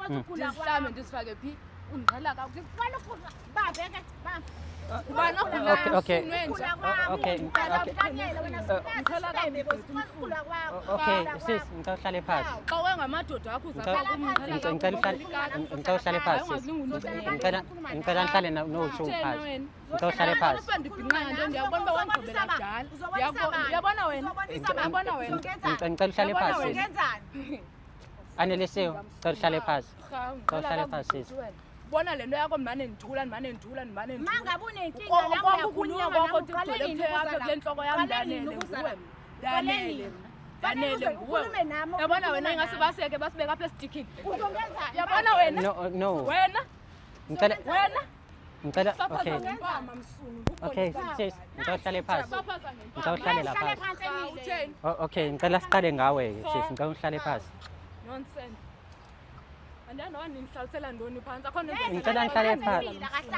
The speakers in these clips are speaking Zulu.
ndizihlambe ndizifake phi undiqhela kakuhle Okay. Okay, sis, ngicela uhlale phansi. xa wengamadoda akho Ngicela uhlale phansi. Ngicela nihlale no-two phansi. Ngicela uhlale phansi. ndibhinqanga nto ndiyabona uba wangigqibela kudala uyabona wena uyabona wena Ngicela uhlale phansi. Anelisiwe, ngicela uhlale phansi. Ngicela uhlale phansi, sis. bona le nto yakho ndimane ndithula mangabe unenkinga la uyakhuluma kwakho kugcwele apha kule ntloko yam ndanele nguwe yabona wena ingase baseke basibeka apha esitikini yabona wena No. wena Ngicela okay. ngempama msunu Okay, sis, ngicela uhlale phansi. Ngicela uhlale la phansi. utheni Okay, ngicela siqale ngawe sis, ngicela uhlale phansi. nonsense andiyanoba nindihlalisela ntoni phantsi akho Ngicela nihlale phansi.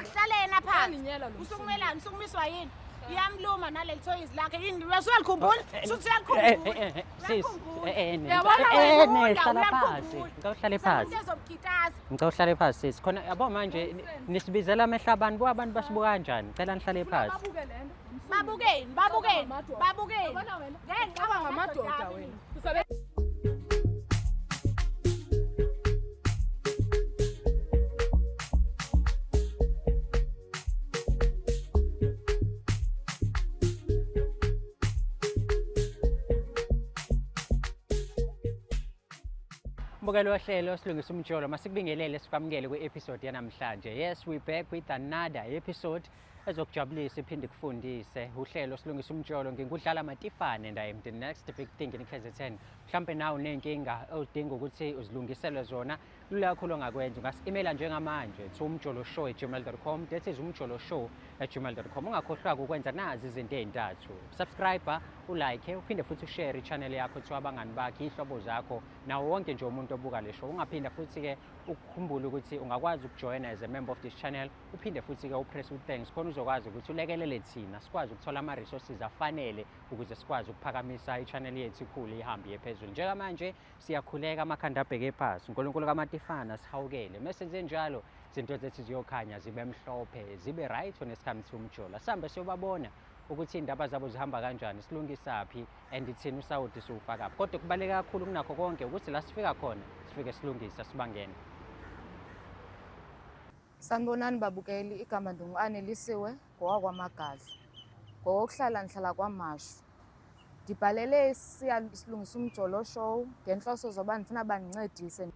kuhlalena phansi Andinyela lo usukumelani usukumiswa yini iyamluma naleli thoyizi lakhe yini uyalikhumbula suthi Sis, Yabona hlala phansi. Ngicela uhlale phansi. ezobukitaza Ngicela uhlale phansi sis. Khona yabo manje nisibizela amehla abantu abantu basibuka kanjani? Ngicela nihlale phansi. babuke le nto babukeni yabona wena aba ngamadoda wena Mbukelo wahlelo silungisa umjolo masikubingelele sikwamukele kwi-episode yanamhlanje. Yes, we back with another episode ezokujabulisa iphinde kufundise. Uhlelo silungisa umjolo ngingudlala Matifane and I am the next big thing in KZN. Mhlambe nawe unenkinga odinga ukuthi uzilungisele zona, lula kakhulu ongakwenza ungasi-emaila njengamanje to umjoloshow@gmail.com. That is umjoloshow@gmail.com. Ungakhohlwa ukwenza nazi izinto ezintathu. Subscribe, ulike, uphinde futhi ushare i-channel yakho to abangani bakho, ihlobo zakho, nawo wonke nje umuntu obuka le show. Ungaphinda futhi ke ukukhumbula ukuthi ungakwazi ukujoina as a member of this channel. Uphinde futhi ke upress u-thanks khona uzokwazi ukuthi ulekelele thina sikwazi ukuthola ama-resources afanele ukuze sikwazi ukuphakamisa i-channel yethu ikhulu ihambe phezulu. Njengamanje siyakhuleka amakhanda abheke phansi. uNkulunkulu kaMatifana sihawukele. Mesenze njalo izinto zethu ziyokhanya zibe mhlophe zibe right when it's come to umjola. Sambe siyobabona ukuthi indaba zabo zihamba kanjani, silungisaphi and ithini usawuthi siwufaka. Kodwa kubaleka kakhulu kunakho konke ukuthi la sifika khona sifike silungisa sibangene. Sanibonani babukeli, igama ndingu-Anelisiwe ngowakwaMagazi. Ngokuhlala ndihlala kwaMashu. Ndibhalele silungisa umjolo show ngenhloso zoba ndifuna bandincedise.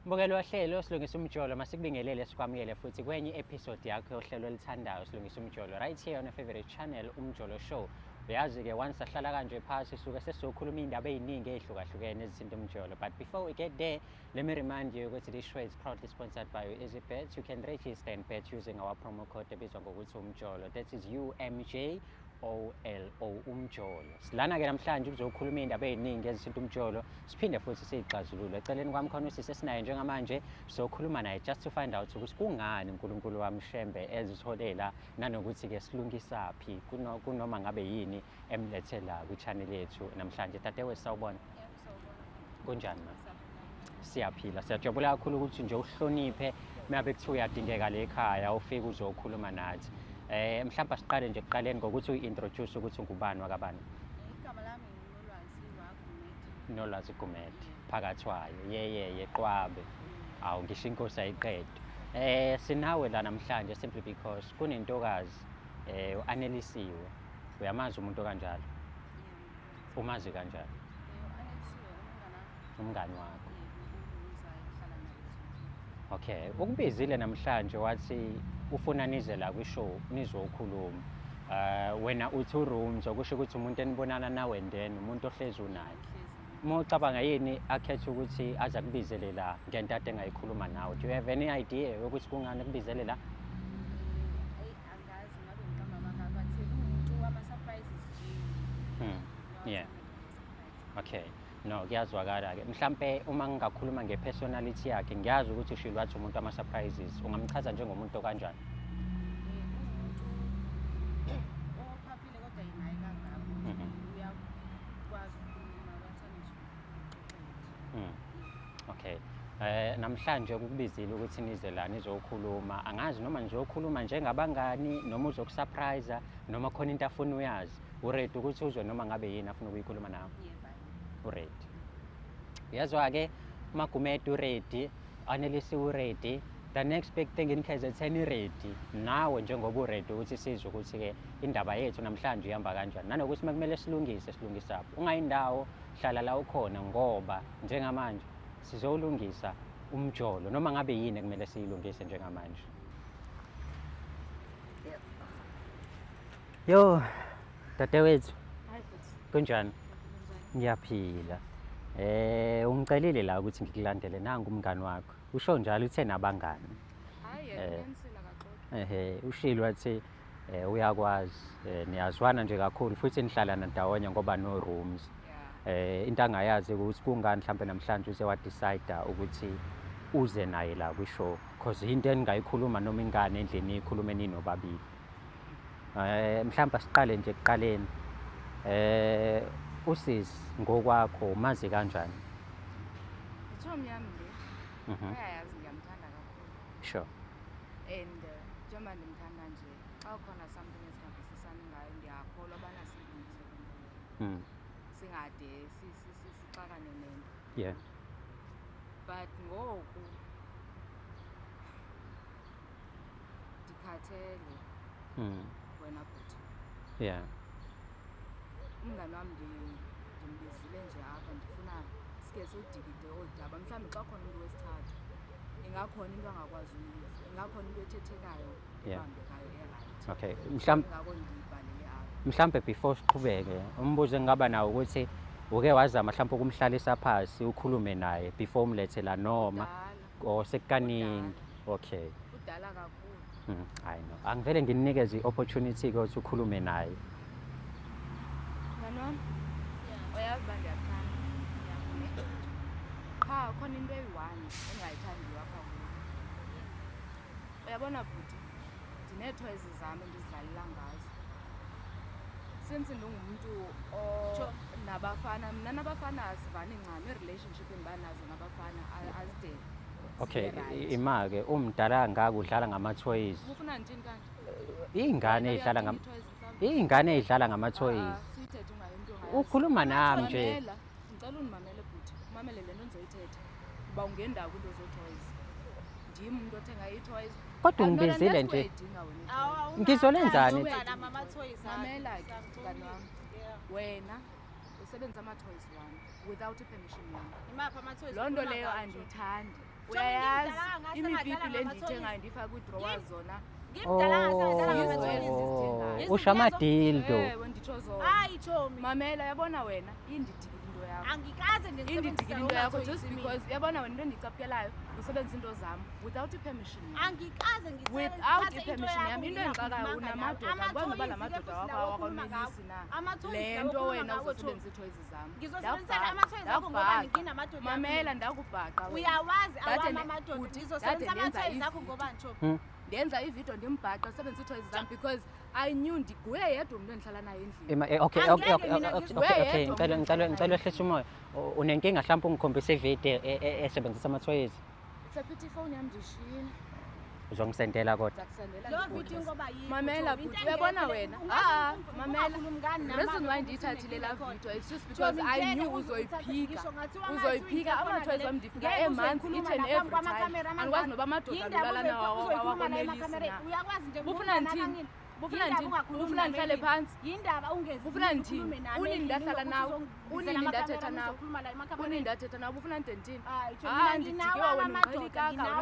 Mbukelo wahlelo silungisa umjolo masikubingelele sikwamukele futhi kwenye episode yakho yohlelo elithandayo silungisa umjolo right here on your favorite channel umjolo show. Uyazi ke once ahlala kanje phasi suke sesizokhuluma indaba eziningi ezihlukahlukene ezithinta umjolo. But before we get there, let me remind you ukuthi this show is proudly sponsored by EasyBet. You can register and bet using our promo code ebizwa ngokuthi umjolo. That is UMJOLO umjolo. Silana ke namhlanje uzokhuluma indaba eziningi ezithinta umjolo. Siphinde futhi siyixazulule. Eceleni kwami khona usisi esinayo njengamanje sizokhuluma naye just to find out ukuthi kungani uNkulunkulu wamshembe ezitholela nanokuthi ke silungisaphi kunoma ngabe yini emlethela kwi-channel yethu namhlanje. Tatewe sawubona. Kunjani ma? Siyaphila. Siyajabula kakhulu ukuthi nje uhloniphe mabe kuthiwa uyadingeka le ekhaya ufike uzokhuluma nathi. Mhlawumbe siqale nje ekuqaleni ngokuthi uyi-introduce ukuthi ungubani wakabani. igama lami Nolwazi Gumede phakathwayo yeqwabe. Awu ngisho inkosi ayiqedwe. Sinawe la namhlanje simply because kunentokazi uAnelisiwe. Uyamazi umuntu kanjalo? Umazi kanjalo? Umngani wakho. Okay, ukubizile namhlanje wathi ufuna nize la kwishow nizokhuluma. Wena uthi uroom zokusho ukuthi umuntu enibonana nawe ndeni umuntu ohlezi unaye. Uma ucabanga yini akhetha ukuthi aza kubizele la ngento ade engayikhuluma nawe? Do you have any idea ukuthi kungani kubizele la? angazi ngabe ngiqamba amagama bathi umuntu wama-surprises Yeah. Okay. No, kuyazwakala ke. Mhlambe uma ngingakhuluma ngepersonality yakhe ngiyazi ukuthi ushilo wathi umuntu ama-surprises. Ungamchaza njengomuntu kanjani? ophaphile kodwa yinaye kangako uyakwazi ukukhuluma bathanda nje Okay. Namhlanje ukubizile ukuthi nize la nizokhuluma. Angazi noma nizokhuluma njengabangani noma uzokusurprise noma khona into afuna uyazi. Uready ukuthi uzwe noma ngabe yini afuna ukuyikhuluma nawe? Uready. Yazwa ke Magumede uready, Annelisi uready. The next big thing in KZN ready. Nawe njengoba uready ukuthi sizwe ukuthi ke indaba yethu namhlanje ihamba kanjani. Nanokuthi makumele silungisa. Ungayindawo hlala la ukhona ngoba njengamanje sizolungisa umjolo noma ngabe yini kumele siyilungise njengamanje. Yo, dadewethu. Hayi futhi. Kunjani? Ngiyaphila. Ungicelile la ukuthi ngikulandele nanga umngani wakho. Usho njalo uthe nabangani. Hayi yensila kaxoxa. Ushilo wathi uyakwazi niyazwana nje kakhulu futhi nihlala ndawonye ngoba no rooms. Into angayazi ukuthi kungani mhlambe namhlanje uze wa decide ukuthi uze naye la kwishow because into engayikhuluma noma ingane endlini ikhulume ninobabili. Mhlamba siqale nje ekuqaleni. Usisi ngokwakho umazi kanjani? Uthomi yami le. Uyayazi ngiyamthanda kakhulu. Sure. And njengoba ndimthanda nje xa khona something esingabisisani ngayo ngiyakholwa bana silungise. Singade sixakane nento. Yeah. But ngoku ndikhathele wena bhuti. Yeah. Umngani wami ndimbizile nje apha ndifuna sike siwudikide olu daba mhlawumbi xa khona umuntu wesithathu ingakhona into angakwazi uyiva ingakhona into ethethekayo ebambekayo eright. Okay. Ngako ndiyibhalele apha. Mhlambe before siqhubeke umbuzo engaba nawo ukuthi uke wazama mhlawumbe ukumhlalisa phansi ukhulume naye before umlethe la noma sekukaningi. Okay. Udala kakhulu. I know. Angivele nginikeze i-opportunity ukuthi ukhulume naye. Ngani? Uyazi ba ndiyathanda. Khona into eyi-one engayithandiyo apha kuyo. Uyabona bhuti, ndinee-toys zami endizidlalela ngazo. Since ndingumuntu nabafana, mna nabafana asivani ncam, i-relationship endiba nazo nabafana azide. Okay, ima-ke umdala ngaka udlala ngama-toys. Ufuna ndithini kanti? Iy'ngane ey'dlala ngama-toys. Siyithethe ungayinto ngayo. Ukhuluma nami nje. Ngicela undimamele bhuti, umamele le nto ndizoyithetha. Uba ungendawo kwinto zoo-toys. Ndim umuntu othenga ii-toys. Kodwa ungibizile nje. Ngizolenzani? Mamela ke mngani wami. Wena usebenzisa ama-toys wami without i-permission yami. Loo nto leyo andiyithandi. Uyayazi imipipi le ndiyithengayo ndiyifaka kwi-drawer zona. Usho amadildo. Ewe nditsho zona. Mamela yabona wena indidikile into yakho. Indidikile into yakho just because yabona wena into endiyicaphukelayo usebenzisa into zam without i-permission yami. Without i-permission yami into endixakayo unamadoda kwazi noba la madoda wakho awakonelisi na le nto wena uzosebenzisa ii-toys zam. Mamela ndakubhaqa ndenza ividiyo ndimbhaqa sebenzisa ii-toys zam because I knew nguye yedwa umuntu endihlala naye endlini. Okay, ngicela ehlisa umoya. Unenkinga mhlawumbe ungikhombise ividiyo esebenzisa ama-toys? It's a pity phone yami ndishiyile. Uzongisendela kodwa. Mamela bhuti uyabona wena mamela reason why ndiyithathile laa video it's just because I knew uzoyiphika ama-toys wam ndifika emanzi each and every time andikwazi noba amadoda ndilala nawo awakonelisi na. Bufuna ndihlale phantsi? Bufuna ndithini? Unini ndahlala nawe? Unini ndathetha nawe? Unini ndathetha nawe? Bufuna ndithini? Ndidikiwa wena unqheli kaka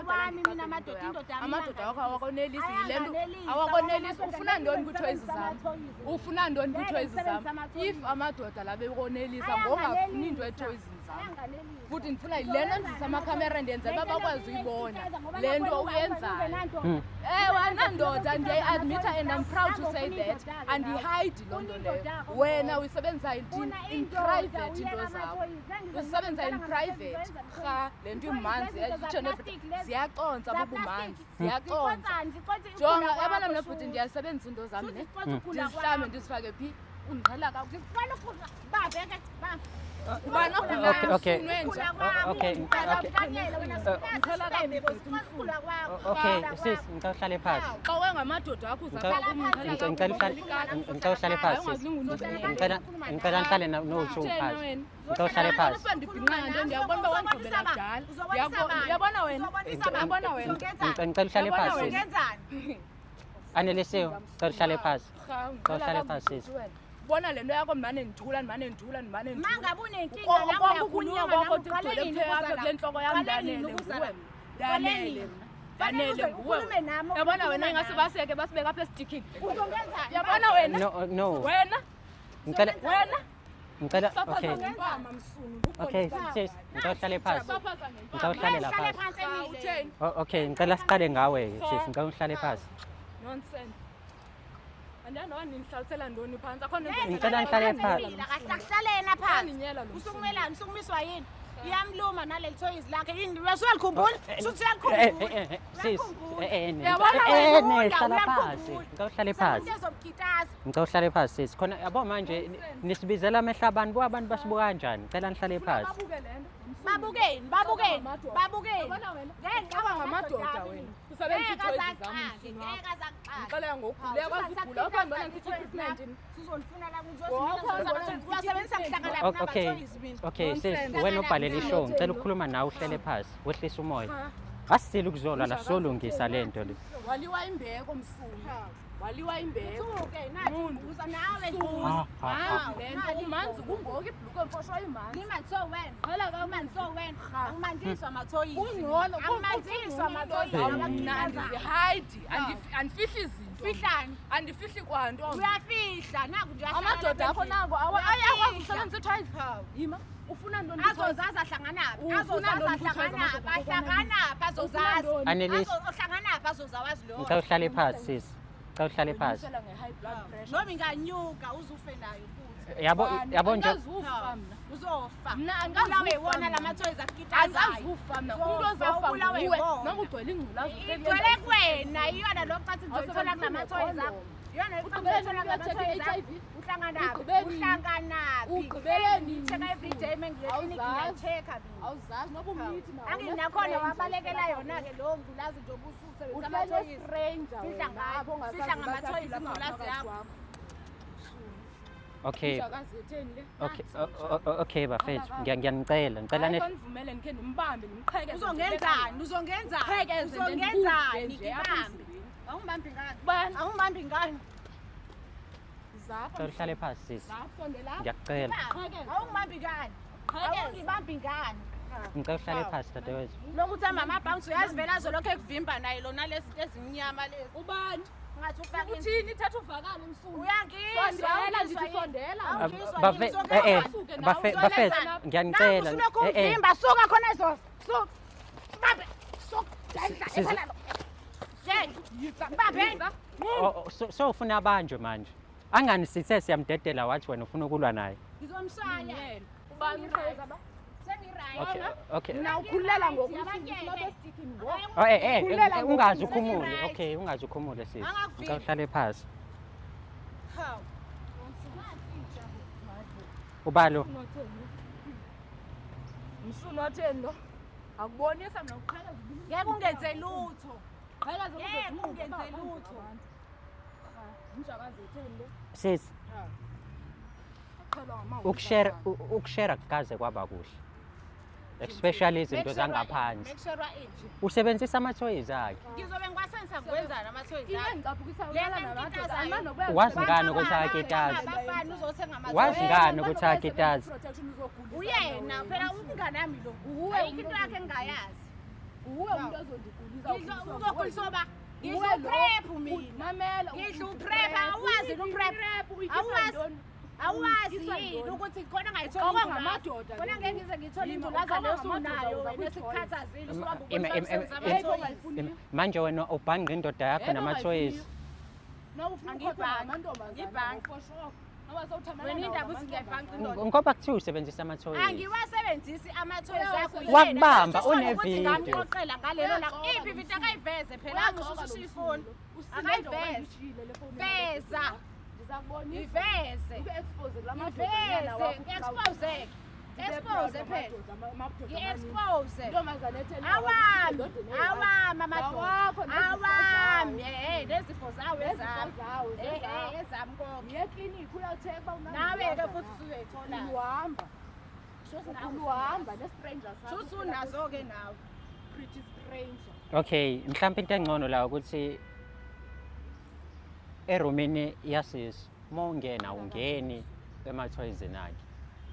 amadoda wakho awakonelisi yile nto awakonelisi. Ufuna ntoni kwii-toys zam? Ufuna ntoni kwii-toys zam? If amadoda la bekonelisa ngongafuni into etoysini zam futhi ndifuna le nto ndizisa amakhamera ndiyenzela uba bakwazi uyibona le nto uyenzayo. Ewe anandoda ndiyayi-admitha and I'm proud to say that andihayidi loo nto leyo. Wena uyisebenzisa in private into zakho, uzisebenzisa in private. Rha le nto imanzi ziyaconsa bubumanzi ziyaconsa. Jonga yabona mna bhuti ndiyasebenzisa into zam ne ndizihlambe ndizifake phi undiqhela Ubani Okay. Okay, sis, ngicela uhlale phansi. Xa wengamadoda akho Ngicela uhlale phansi. Ngicela ngihlale nothi phansi. Ngicela uhlale phansi. Ndiyabona uba wangigqibela kudala. Uyabona wena? Uyabona wena? Ngicela uhlale phansi. Anelisiwe, ngicela uhlale phansi. Ngicela uhlale phansi sis. Bona le nto yakho ndimane ndithula. Mangabe unenkinga la Konke ukunyuka uyakhuluma kwakho nami, uqale kugcwele nini phe apha ukuza kule ntloko yam la? ndanele nguwe. Fanele nguwe. ukhulume nami, Yabona wena ukhulume ingase nami. basiyeke basibeka apha esitikini. Uzongenzani? Yabona wena? No. Wena? Ngicela Wena? okay. Okay, sis, ngicela uhlale phansi. Ngicela uhlale la Hlale phansi. phansi Emile. Utheni? Okay, ngicela siqale ngawe sis, ngicela uhlale phansi. Nonsense. Andiyani noba nindihlalisela ntoni phantsi akho Ngicela nihlale phansi. Kahle akuhlalena phansi. Ninyela lo Usukumelani, usukumiswa yini? Iyamluma naleli toys lakhe yini? Uyalikhumbula? Suthi Sis, Yabona hlala phansi. Ngicela uhlale phansi. Uzomkhitaza. Ngicela uhlale phansi sis. Khona yabo manje nisibizela amehla abantu, buka abantu basibuka kanjani? Ngicela nihlale phansi. Babukeni. Ngaba ngamadoda wena. Usebenzisa itoys zam Ngicela ngoku. Uyakwazi ukugula. Awuhambi bona ngithi treatment. Sizonifuna la uzosebenzisa kuhlangana Okay, sis, wena obhalela ishow, ngicela ukukhuluma nawe uhlele phansi, wehlisa umoya. Asisile ukuzolwa la solungisa lento le. Waliwa imbeko msulu. Waliwa imbeko. uza nawe Umanzi kungoku ibhluko emfosho imanzi. angimandiswa amathoyisi Kungcono. angimandiswa amathoyisi Mna andizihayidi. Andifihli izinto. fihlani Andifihli kwanto. uyafihla naku nje Amadoda akho nako awakwazi usebenzisa itoys. Yima. Ufuna ntoni? azozazi ahlanganaphi Ufuna ntoni ahlanganaphi azozazi Annelies, ahlanganaphi azozawazi lo ngicela uhlale phansi sis. Ngicela uhlale phansi. nge-high blood pressure. noma inganyuka uzufe nayo futhi Yabo nje Angazufa mna. uzofa Mna ulawe angazufa wona mna. lamathoyisi akukitazayo Angazufa mna. Uzofa, Umuntu ozofa ubulawe nguwe. ibona. Noma ugcwele ingculazi. igcwele kuwena iyona lo cathi ngizoyithola kulamathoyisi akho iyona lo cathi ngizoyithola kulamathoyisi akho uhlanganaphi Ugqibeleni? check every day mengiyeklinik ngiya-check-a mina Awuzazi noba umlithi nawo. anginakhona wabalekela yona-ke lowo ngulazi njengoba ususebenzisa amathoyisi fihla ngamathoyisi ingculazi yakho Okay. Okay bafethu, ngiyanicela, ngicela Nivumele ndikhe ndimbambe ndimqhekeze. uzongenzani ngibambe awungibambi ngani Bani? awungibambi ngani ngicela uhlale phansi sis. Sondela. Ngiyacela. awungibambi ngani awungibambi ngani Ngicela uhlale phansi dadewethu. lokuthi amabhanks uyazivela zolokhu ekuvimba naye lona lezi ezimnyama lezi Ubani? ngathi ufake Uthini? Thatha uvakale msulu. uyangizwa Ndithi sondela. Bafethu, ngiyanicela. Vimba suka khona ezo suka babe So ufuna abanjwe manje. Angani sithe siyamdedela wathi wena ufuna ukulwa naye. ngizomshaya Ubani? Okay. Na ukhulela ngoku. Ungazi ukhumule. Okay, ungazi ukhumule sis. Ngicela uhlale phansi. Ubalo. Msulu watheni lo? Akubonisa mna uqhela zibini. ngeke ungenze lutho Qhela ngeke ungenze lutho Njakazi etheni lo? Sis, Qhela ngamawu. ukushare kukaze kwaba kuhle. Especially izinto zangaphansi. mekusherwa inje Usebenzisa amathoyizi akhe. ngizobe ngiwasensa kuwenzana amathoyizi Ile akho ngicaphukisa Lena ukulala nabantu. nkitazayo. Ayimanokuba Wazi ngani ukuthi akitazi? abafana uzothenga Wazi amathoyizi ngani ukuthi akitazi? uyena phela umngane wami lo ayikho into yakhe engingayazi Uwe umuntu ozondigulisa. uzogulisa oba ngidla uprep mina Mamela. ngidla uprep awazi uprep awazi yini ukuthi khona ngayithola Ngoba ngamadoda. khona ngeke ngize ngithole indulaza lesunayo wena sikhathazile Manje wena ubhanqa indoda yakho namathoyizi. wena indaba uthi ngiyayibhanqa indoda Ngoba kuthiwa usebenzisa amathoyizi. angiwasebenzisi amathoyizi akho Wakubamba, une-video. ngamxoxela ngalelo la iphi ividiyo akayiveze phela angisusuyifoni akayiveze veza iveze iveze ngi-expose expose phela ngi-expose intombazane etheni awami amadoda awami lezifo zawo ezami ezami konke yeklinikhi uyawutheka uba nawe-ke futhi usuzoyithola uhamba ne-stranger shuthi unazo-ke nawe pretty stranger. Okay, mhlawumbe into engcono la ukuthi erumini yasisi mongena ungeni ema-toys akhe.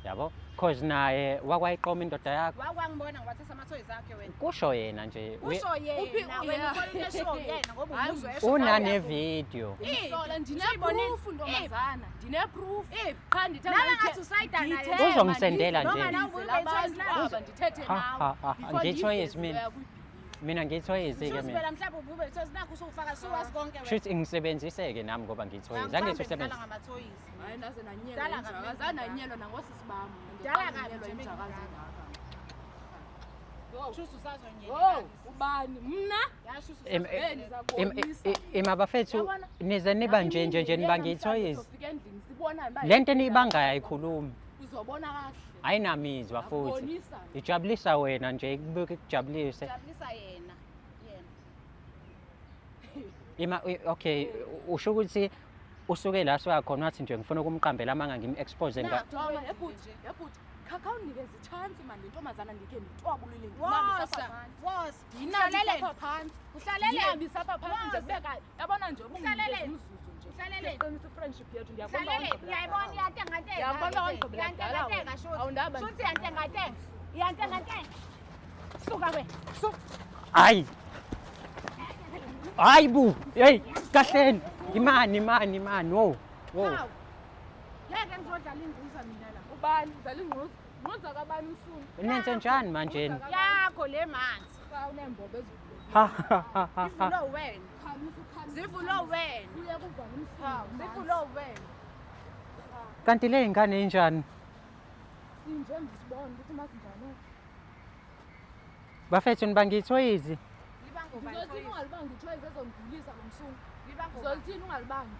Yabo? Cause naye wakwayiqoma indoda yakho. wakwangibona ngiwathatha ama-toys akhe wena Kusho yena nje. kusho yena wena ukholwa into esho yena ngoba umuzwe esho Unane video. Hlola ndine-proof ntombazana ndine-proof qha ndithe nawe ngathi usayida naye Uzongisendela nje. noma nawe ubuye abantu aba ndithethe nawe Ngitsho yes mina ngithoyizi ke mina. phela mhlawumbe ubube i-toys nakho usufaka suwazi konke wena Shuthi ngisebenziseke nami ngoba ngithoyizi. Angeke usebenze. ngama-toys hayi naze nanyelo Dala njalo kabi. azananyelo nangosisi bami Dala kabi Nanyelo nje injakazi bengidala. ngaka shuthi oh ubani mna Imabafethu nize niba nje niba ngithoyizi. sofika endlini sibona Lento eniyibangayo ayikhulumi. uzobona kahle Ayinamizwa futhi. Akubonisa. Ijabulisa wena nje ikubeka ikujabulise. jabulisa yena Okay, usho ukuthi usuke la soya khona wathi nje ngifuna ukumqambela amanga ngim-expose nga. Doma ebhuti khawuninikeze i-chance manje intombazana ndikhe nditwabulile wosa ndinabise phansi uhlalele ndihambise apha phansi nje kubeka yabona nje Uhlalele. umzuzu nje Uhlalele. Siqinisa i-friendship yethu hlalele uyayibona iyantengantenga Ngiyakubona wangigqibela iyantengantenga Awundaba nje. shuthi iyantengantenga iyantengantenga suka we Hayi. Hayi bu. Hey, kahleni. Imani. Wo. hawu ngeke ngizodlala inguza mina la ubani dlala ingquza ngquza kabani usuni Nenze njani manje? yakho le manzi unembobo ezivulekile ivulo wena zivulo wena uye kuvala hawu zivulo wena Kanti le ingane injani? sinje ndisibona ukuthi masinjani Bafethu nibangithoyizi. libangoba ngizolithini ungalibanga ithoyizi ezongigulisa lo msuni libangoba ngizolithini ungalibanga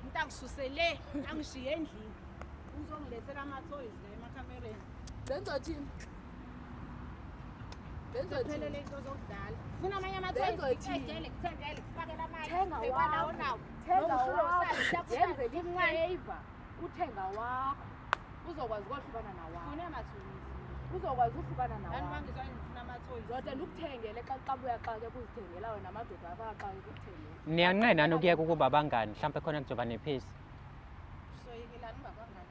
ngitakususele angishiye endlini uzongilethela ama-toys la emakamereni benzothini phelele into zokudlala funa amanye ama-toys Benzothini? kuthengele kufakela amanye Thenga Bebanawo wakho. nawo Thenga Nomhlulo wakho. sayo, hlafusayo, Yenzele imncane. ifavor uthenga wakho uzokwazi ukuhlukana nawakho funa amathuluzi uzokwazi ukuhlukana lani nawakho bangizwa ngifuna ama-toys zote ndikuthengele xa uyaxake kuzithengela wena amadoda akaxake kukuthengela Niyanqena nokuyeka ukuba abangani mhlawumbe khona kuzoba nephisi. soyekelani ungabangani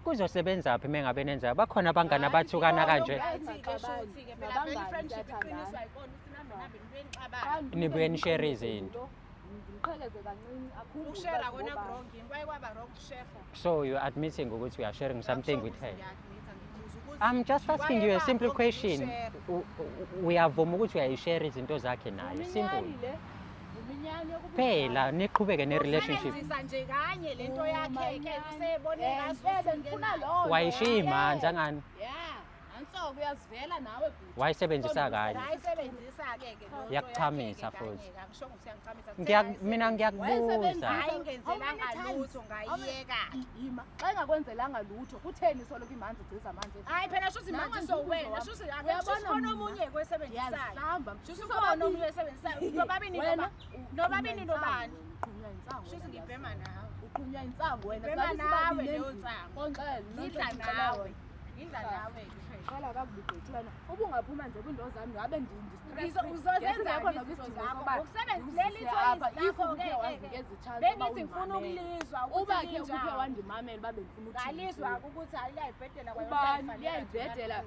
Kuzosebenza phi mengabe nenza bakhona abangani abathukana kanje. Shuthi-ke phela vele i-friendship iqiniswa yikona ukuthi nihambe nihambe nibuye nixabane Nibuye nishare izinto. ngiqheleze kancini akukho ukushera kona wrong yini kwaye kwaba wrong ukushera So you admitting ukuthi we are sharing something with her. Ngiya-admit-a, ngibuza ukuthi I'm just asking you a kwaye simple kwaba wrong question. ukushera. Uyavuma ukuthi uyayishare izinto zakhe naye. Simple. uminyani Phela niqhubeke ne-relationship. Usebenzisa nje kanye lento yakhe-ke usebone ngifuna loo Wayishiya imanzi angani? ya ansoko uyazivela nawe bhuti Wayisebenzisa kanye. ayisebenzisa-ke-ke Iyakuchamisa futhi. angisho ukuthi uyangichamisa Mina ngiyakubuza. hayi ngenzelanga lutho ngayiyeka yima xa ingakwenzelanga lutho kutheni soloko imanzi igciza amanzi hayi phela shuthi manje sowena shuthi uyabona omunye kwesebenzisayo yazihlamba shuthi ukhona omunye osebenzisayo nobabini wena nobabini nobani uqhunywa insango shuthi ngibhema nawe uqhunywa insango wena Ngibhema Sabe nawe sibabili leyo endlini. nsango. Konxele, ngidla nonke nawe ngicela ngidla nawe kuphela qala kakubi bhuti wena ubungaphuma nje kwiinto zami ngabe uzozenzakho ngokusebenzisela bengithi ngifuna ukulizwa uba ukuthi ke ukuphe linjani. wandimamela babe ngifuna ngalizwa ukuthi hayi liyayibhedela ubani liyayibhedela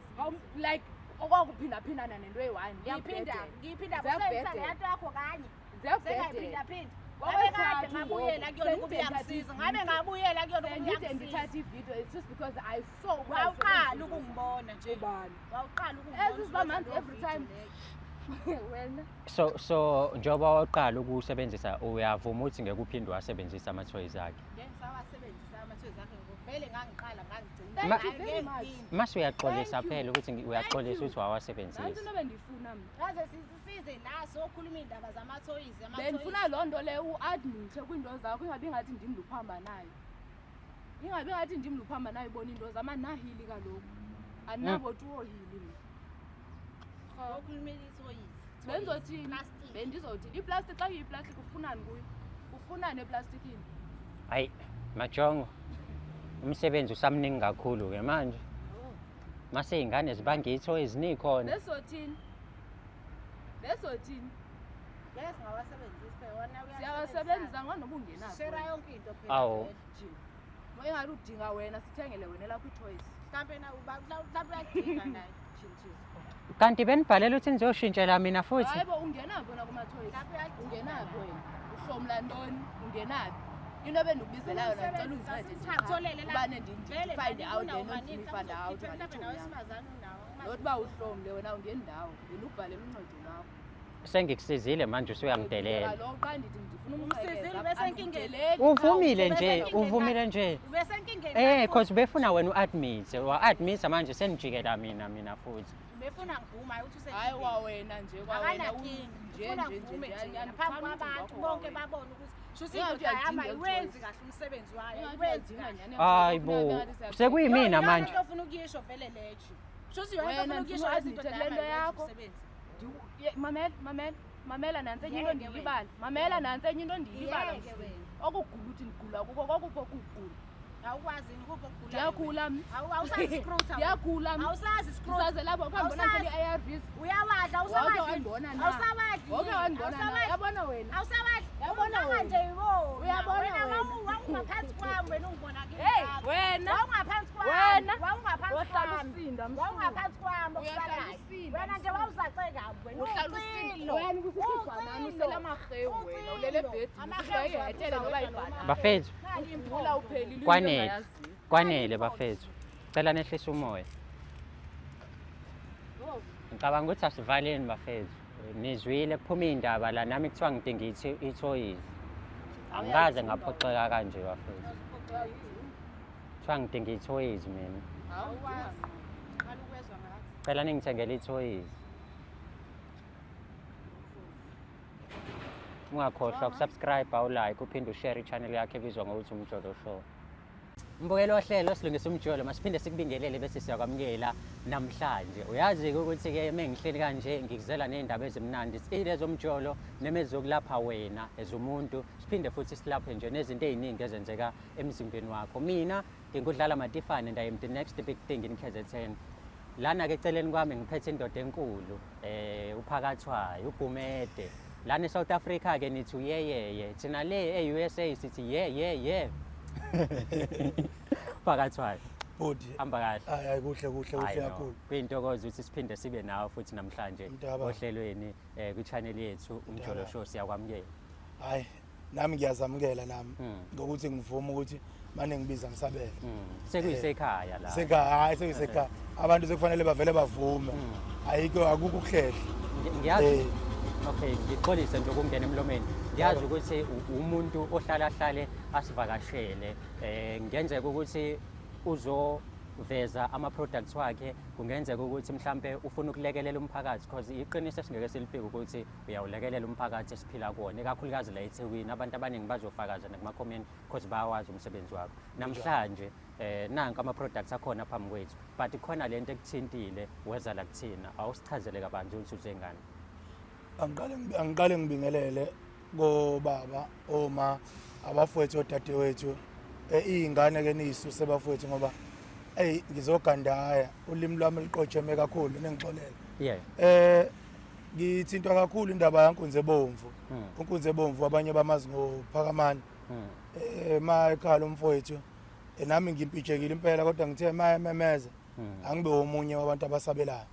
like okwakuphindaphinana nento eyi-one ngiyiphinda Ziyabhedela. kusebenzisa leyato yakho kanye ziyabhedela sengayiphinda ngabe kade ngabuyela kuyona ukuba iyangisiza ngabe ngabuyela kuyona ukuba ngide iyangisiza ndithatha ividiyo it's just because I saw wawuqala ukungibona nje ubani wawuqala ezizibamanzi every time wena So njengoba waqala ukusebenzisa uyavuma ukuthi ngeke uphinde wasebenzisa ama-toys akhe. ngisawasebenzisa ama-toys akhe vele ngangiqala ngangigcina mase uyaxolisa phela ukuthi uyaxolisa ukuthi wawasebenzisa nansi into bendifuna mina kaze sisize la sokhuluma indaba zamathoyizi bendifuna loo nto leyo u-admithe kwiinto zakho ingabi ngathi ndim luphamba nayo ingabi ngathi ndim luphamba nayo ibona into zama nahili kaloku andinabo tuwohili mina okhulumela ithoyizi bendizothini bendizothini iplastic xa iyiplastic ufunani kuyo ufunani eplastikini hayi majongo umsebenzi usamningi kakhulu-ke manje mase iy'ngane zibange ithoyizi nikhona besothini ngeke singawasebenzisi phela wona siyawasebenzisa ngoba ungenapho shera yonke into phela awu engathi udinga wena sithengele wena lapho ithoyizi mhlawumbe mhlawumbe uyadinga naye kanti benibhalela ukuthi nizoshintshela mina futhi hayi bo ungenaphi wena kumathoyizi ungenaphi wena uhlomla ntoni ungenaphi into bendikubizela yona ngicela ungincede ubane ndifind out and out not uba uhlomle wena ungendawo yena ubhalela uncedo lwakho sengikusizile manje usuyangidelela kaloku xa ndithi ndifuna Umsizile bese enkingeni. uvumile nje Ubesenkingeni. cause befuna wena u-admit wa-admit manje senijikela mina futhi Befuna ngivuma ukuthi usenkingeni. hayi wawena nje kwawena Ngaphambi kwabantu bonke babone ukuthi shuthi indoda yami ayiwenzi kahle umsebenzi wayo. Ayiwenzi kahle. hayi bo sekuyimina manje Ufuna ukuyisho vele lecho. Shuthi yona ufuna ukuyisho izinto lento yakho. Mamela nansi enye into ndiyibala. Mamela nansi enye into ndiyibala. Okugula uthi ndigula kuko kokupho kugula. Awukwazi ukupho ukugula. Ndiyakhula mina. Awusazi scrota. Ndiyakhula mina. Awusazi scrota. Usaze lapho ukhambona seli ARVs. Uyawadla Wonke wandibona na. Awusawadli. Wonke wandibona na. Yabona wena. Awusawadli. Yabona manje yiwo. Uyabona wena wena. wawungaphansi kwami wena ungibona ke. Hey, wena. Wawungaphansi kwami. Wena. Wawungaphansi Uhlala kwami. usinda. Wawungaphansi kwami. Uyahlala usinda. Wena nje wawuzaceka wena. Uhlala usinda. Wena kusikhwana usela amahewu wena. Ulele bed. Uyayetele noba ibhana. bafethu Ula uphelile. kwanele bafethu cela nehlise umoya ngicabanga ukuthi asivaleni bafethu nizwile kuphuma iy'ndaba la nami kuthiwa ngidinga ithoyizi angikaze ngaphoxeka kanje bafethu kuthiwa ngidinga ithoyizi mina cela ningithengele ithoyizi ungakhohlwa ukusubscribe ulike uphinde ushare i-channel yakhe ebizwa ngokuthi Umjolo Show. Mbukelo ohlelo silungisa umjolo masiphinde sikubingelele bese siyakwamukela namhlanje. Uyazi-ke ukuthi-ke mengihleli kanje ngikuzela ney'ndaba ezimnandi ilezo mjolo nemezokulapha wena as umuntu siphinde futhi silaphe nje nezinto ey'ningi ezenzeka emzimbeni wakho. Mina ngingudlala Matifane and I am the next big thing in KZN. Lana-ke eceleni kwami ngiphethe indoda enkulu uphakathwayo uGumede. Lana eSouth Africa-ke nithi uyeyeye thina le e-USA sithi ye phakathwayo bodi hamba kahle hayi kuhle kakhulu kuyintokozo ukuthi siphinde sibe nawe futhi namhlanje ohlelweni kwi-channel yethu Umjolo Show siyakwamukela hayi nami ngiyazamukela nami ngokuthi ngivuma ukuthi manje ngibiza ngisabele sekuyisekhaya la hayi sekuyisekhaya abantu sekufanele bavele bavume ayikho akukho ukuhlehla ngiyazi okay ngixolise nje ukungena emlomeni ngiyazi ukuthi umuntu ohlala asivakashele ngenzeka ukuthi uzoveza ama-products wakhe kungenzeka ukuthi mhlambe ufuna ukulekelela umphakathi because iqiniso esingeke silibheke ukuthi uyawulekelela umphakathi esiphila kuwona ikakhulukazi la eThekwini abantu abaningi bazofakaza nakuma-comment because bayawazi umsebenzi wakho namhlanje nanka ama-products akhona phambi kwethu but khona lento ekuthintile weza la kuthina awusichazele kabanzi ukuthi uzengani angiqale ngibingelele kobaba oma abafowethu odadewethu iy'ngane ke niyisuse bafowethu ngoba ngizogandaya ulimi lwami liqojeme kakhulu nengixolela ngithintwa kakhulu indaba yankunzi ebomvu unkunzi ebomvu abanye bamazi ngophakamani mayekhala umfowethu nami ngimpitshekile impela kodwa ngithe mayememeze angibe omunye wabantu abasabelayo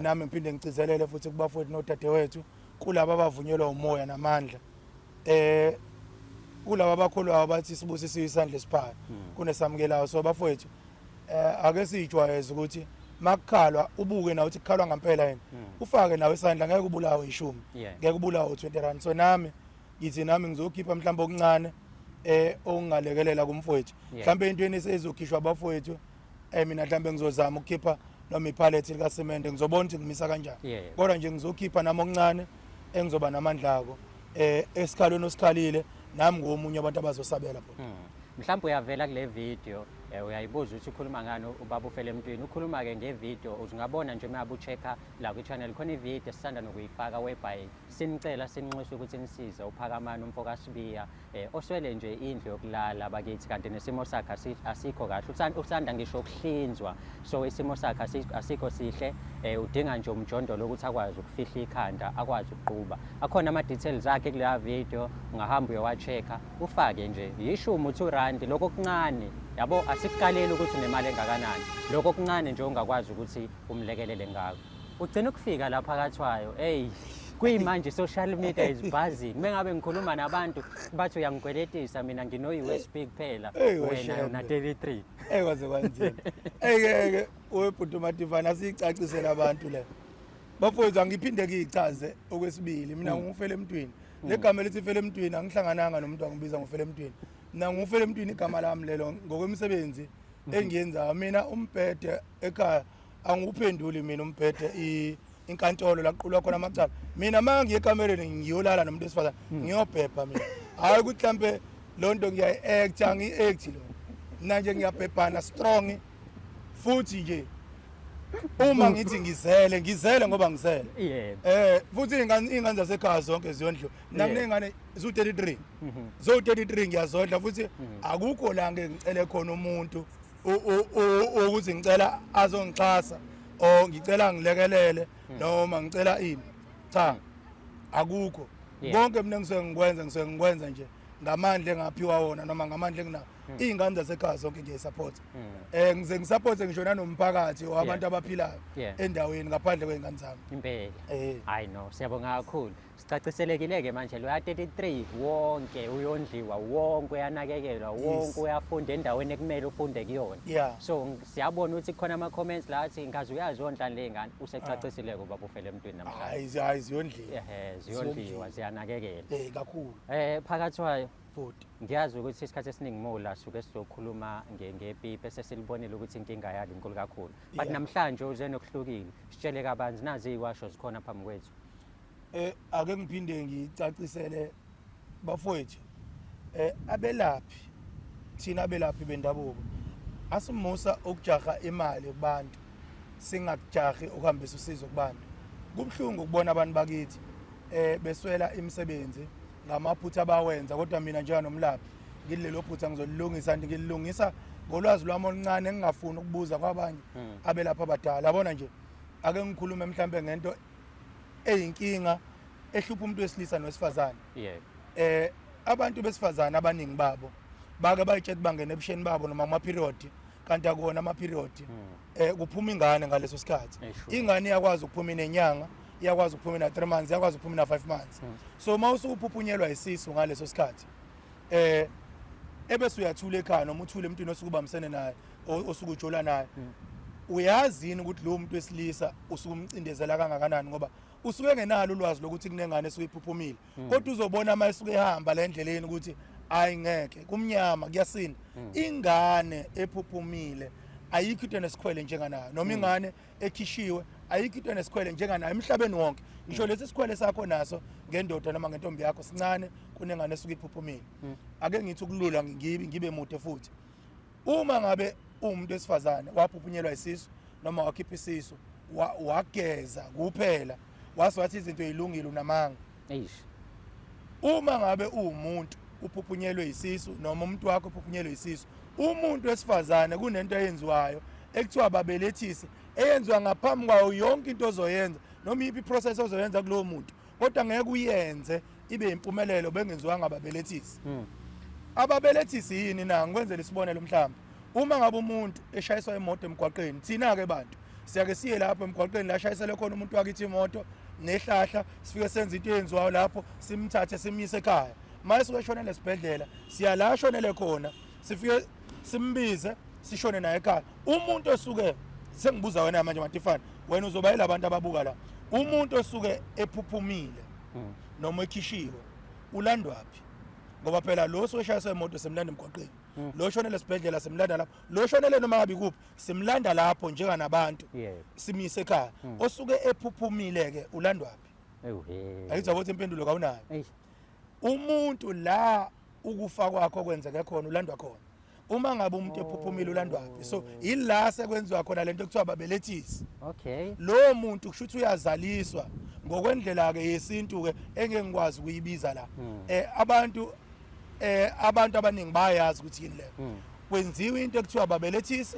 nami ngiphinde ngicizelele futhi kubafowethu nodadewethu kulabo abavunyelwa umoya namandla kulabo abakholwayo abathi sibusisiwe isandla esiphaya kunesamukelayo so bafowethu ake sijwayeze ukuthi makukhalwa ubuke nawe ukuthi kukhalwa ngempela yini ufake nawe isandla ngeke ubulawe ishumi ngeke ubulawe 20 rand so nami ngithi nami ngizokhipha mhlawumbe okuncane ongalekelela kumfowethu mhlambe intweni esezokhishwa abafowethu mina mhlambe ngizozama ukukhipha noma ipalette lika cement ngizobona ukuthi ngimisa kanjani kodwa nje ngizokhipha nami okuncane engizoba namandla ako esikhalweni osikhalile nami ngomunye abantu abazosabela bona mhlawumbe uyavela kule video uyayibuza ukuthi ukhuluma ngani ubaba ufele emntwini ukhuluma ke ngevideo uzingabona nje uma ubuchecka la ku channel khona ivideo sisanda nokuyifaka whereby sinicela sinxusa ukuthi nisize uphakamani umfoka Sibiya oswele nje indlu yokulala bakithi kanti nesimo sakhe asikho kahle usanda ngisho ukuhlinzwa so isimo sakhe asikho sihle udinga nje umjondolo ukuthi akwazi ukufihla ikhanda akwazi ukuquba akhona ama details akhe kule video ungahamba uyowachecka ufake nje yishumi R2 lokho kuncane yabo asikukaleli ukuthi unemali engakanani lokho kuncane nje ungakwazi ukuthi umlekelele ngako ugcina ukufika lapha phakathwayo kuyimanje social media is buzzing mengabe ngikhuluma nabantu bathi uyangikweletisa mina ngino USB kuphela wena una 33 kwaze kwanzima ke webhutumativana asicacisela abantu le bafowethu angiphinde ngiyichaze okwesibili mina ngufele emntwini legama elithi fele emntwini angihlangananga nomuntu angibiza ngufele emntwini mina ngufele emntwini igama lami lelo ngokwemisebenzi engiyenza mina umbhede ekhaya anguphenduli mina umbhede inkantolo laqulwa khona amacala mina manje ekamereni ngiyolala nomuntu esifazana ngiyobhebha mina hayi ukuthi mhlambe lonto ngiyayi-act angi-act lo mina nje ngiyabhebhana strong futhi nje uma ngithi ngizele ngoba ngizele futhi ingane zasekhaya zonke ziyondlo mina nginengane zu-33 zo-33 ngiyazodla futhi akukho la ngicele khona umuntu ukuthi ngicela azongixhasa o ngicela ngilekelele noma ngicela ini cha akukho konke mina ngikwenza nje ngamandla engaphiwa wona noma ngamandla enginawo izingane zasekhaya zonke ngiyisupport ngize ngisupport ngisho nanomphakathi wabantu abaphilayo endaweni ngaphandle kwezingane zami impela I know siyabonga kakhulu sicaciselekile manje lo ya 33 wonke uyondliwa wonke uyanakekelwa wonke uyafunda endaweni ekumele ufunde kuyona so siyabona ukuthi khona ama comments la athi ngazi uyazondla le ngane usecaciseleke ubaba ufele emntwini namhlanje hayi ziyondliwa ziyondliwa ziyanakekelwa kakhulu phakathwayo ngiyazi ukuthi isikhathi esiningi mola suke sizokhuluma ngepipe sesilibonile ukuthi inkinga yakhe inkulu kakhulu but namhlanje uze nokuhlukile sitshele kabanzi nazi iwasho zikhona phambi kwethu ake ngiphinde ngicacisele bafowethu abelaphi thina abelaphi bendabuko asimusa ukujaha imali kubantu singakujahi ukuhambisa usizo kubantu kubhlungu ukubona abantu bakithi beswela imisebenzi ngamaphutha abawenza kodwa mina njenganomlaphi ngilelo phutha ngizolilungisa ngililungisa ngolwazi lwami oluncane engingafuni ukubuza kwabanye abelapha abadala yabona nje ake ngikhulume mhlambe ngento eyinkinga ehlupha umuntu wesilisa nowesifazane abantu besifazane abaningi babo bake bayitshela bangena ebusheni babo noma ama period kanti akona ama period kuphuma ingane ngaleso sikhathi ingane iyakwazi ukuphuma inenyanga iyakwazi ukuphuma na 3 months iyakwazi ukuphuma na 5 months so mawusuphunyelwa isisu ngaleso sikhathi ebese uyathula ekhaya noma uthule emntwini osukubambisene naye osukujola naye uyazi yini ukuthi lo muntu wesilisa usukumcindezela kangakanani ngoba usuke engenalo ulwazi lokuthi kunengane esuyiphuphumile kodwa uzobona ama esuke ehamba la endleleni ukuthi ayi ngeke kumnyama kuyasinda ingane ephuphumile ayikho into nesikhwele njenganayo noma ingane ekhishiwe ayikho into nesikhwele njenganayo emhlabeni wonke ngisho lesi sikhwele sakho naso ngendoda noma ngentombi yakho sincane kunengane esuke iphuphumile ake ngithi ukulula ngibe mude futhi uma ngabe umuntu wesifazane waphuphunyelwa isisu noma wakhipha isisu wageza kuphela wathi izinto ezilungile unamanga uma ngabe umuntu uphuphunyelwe isisu noma umuntu wakho uphuphunyelwe isisu umuntu wesifazane kunento eyenziwayo ekuthiwa babelethisi eyenziwa ngaphambi kwayo yonke into ozoyenza noma iphi process ozoyenza kulowo muntu kodwa ngeke uyenze ibe impumelelo bengenziwa ngababelethisi ababelethisi yini na ngikwenzela isibonelo mhlawumbe uma ngabe umuntu eshayiswa imoto emgwaqeni thina ke bantu siyake siye lapho emgwaqeni la shayisele khona umuntu wakithi imoto nehlahla sifike senza into eyenziwayo lapho simthathe simyise ekhaya mase suke shona lesibhedlela siya la shonele khona sifike simbize sishone naye ekhaya umuntu osuke sengibuza wena manje Matifana wena uzobayela abantu ababuka la umuntu osuke ephuphumile noma ekhishiwe ulandwaphi ngoba phela lo soshayisa imoto semlanda emgwaqeni lo shonele esibhedlela semlanda lapho lo shonele noma ngabe kuphi simlanda lapho njenganabantu simise ekhaya osuke ephuphumile ke ulandwaphi ayizwa impendulo kawunayo umuntu la ukufa kwakho kwenzeke khona ulandwa khona uma ngabe umuntu ephuphumile ulandwaphi so ila sekwenziwa khona lento ekuthiwa babelethisi lo muntu kusho ukuthi uyazaliswa ngokwendlela ke yesintu ke engeke ngikwazi ukuyibiza la abantu abaningi bayazi ukuthi yini le kwenziwa into ekuthiwa babelethisi